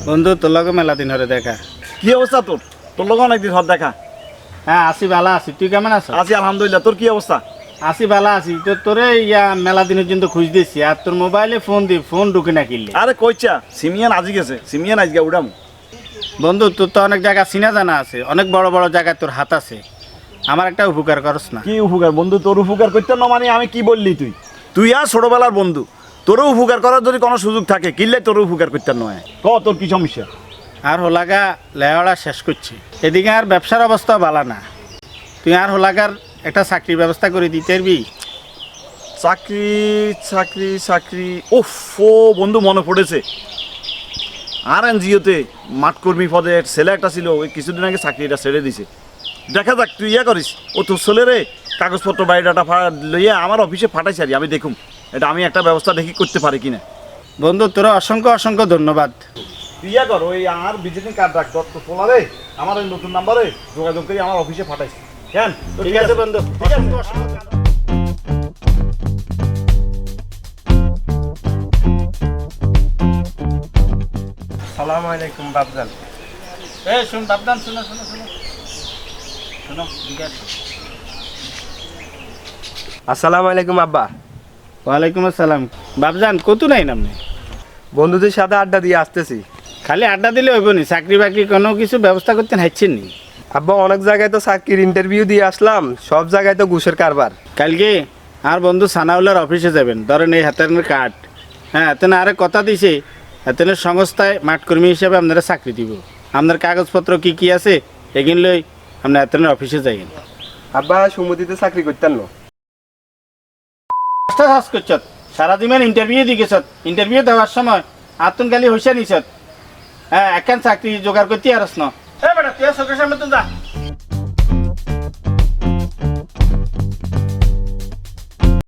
বন্ধু তোর লগে মেলা দিন হরে দেখা। কি অবস্থা তোর? তোর লগে অনেকদিন হর দেখা। হ্যাঁ আসি ভালো আছি, তুই কেমন আছো? আছি আলহামদুলিল্লাহ। তোর কি অবস্থা? আসি ভালো আছি। তো তোরে ইয়া মেলা দিনের জন্য খুঁজ দিছি, আর তোর মোবাইলে ফোন ঢুকে না কিনলে। আরে কইছা সিমিয়ান আজি গেছে, সিমিয়ান আজকে উড়ামু। বন্ধু তোর তো অনেক জায়গা চিনা জানা আছে, অনেক বড় বড় জায়গায় তোর হাত আছে, আমার একটা উপকার করস না? কি উপকার বন্ধু? তোর উপকার করতে না মানে আমি কি বললি? তুই আর ছোটবেলার বন্ধু, তোরও উপকার করার যদি কোনো সুযোগ থাকে কিনলে তোর উপকার করতে নয়। ক তোর কি সমস্যা? আর হোলাগা লেওয়াড়া শেষ করছি, এদিকে আর ব্যবসার অবস্থা ভালো না। তুই আর হোলাগার একটা চাকরির ব্যবস্থা করে দিতে পারবি? চাকরি চাকরি চাকরি ওফ ও বন্ধু মনে পড়েছে, আর এনজিওতে মাঠকর্মী পদে ছেলে একটা ছিল, ওই কিছুদিন আগে চাকরিটা ছেড়ে দিছে। দেখা যাক, তুই ইয়া করিস, ও তোর ছেলে রে কাগজপত্র বায়োডাটা লইয়া আমার অফিসে ফাটাইছি আর আমি দেখুম এটা আমি একটা ব্যবস্থা দেখি করতে পারি কিনা। বন্ধু তোরা অসংখ্য অসংখ্য ধন্যবাদ। তুই ইয়া কর, ওই আমার ভিজিটিং কার্ড রাখ তোর পোলারে, আমার ওই নতুন নাম্বারে যোগাযোগ করে আমার অফিসে ফাটাইছি। কেন? ঠিক আছে বন্ধু, ঠিক আছে। অসংখ্য অসংখ্য ধন্যবাদ। সালাম আলাইকুম বাবজান। শুন বাবদান, শোনো শোনো শোনো শোনো, ঠিক আছে। আসসালামু আলাইকুম আব্বা। ওয়ালাইকুম আসসালাম। বাবজান কত নাই নামনে? বন্ধুদের সাথে আড্ডা দিয়ে আসতেছি। খালি আড্ডা দিলে হইব নি? চাকরি বাকরি কোনো কিছু ব্যবস্থা করতে হাইছেন নি? আব্বা অনেক জায়গায় তো চাকরির ইন্টারভিউ দিয়ে আসলাম, সব জায়গায় তো ঘুষের কারবার। কালকে আর বন্ধু সানাউল্লার অফিসে যাবেন, ধরেন এই হাতের কার্ড। হ্যাঁ এতেন আরে কথা দিছে, এতেনের সংস্থায় মাঠকর্মী হিসাবে আপনারা চাকরি দিব। আপনার কাগজপত্র কি কি আছে এগিন লই আপনার এতেনের অফিসে যাইন। আব্বা সুমতিতে চাকরি করতেন না? কাজ করছত সারাদিন ইন্টারভিউ দি গেছত, ইন্টারভিউ দেওয়ার সময় আতুন গালি হইসা নিছত। হ্যাঁ একখান চাকরি জোগাড় করতে আরস না। বেটা তুই চোখের সামনে তো যা।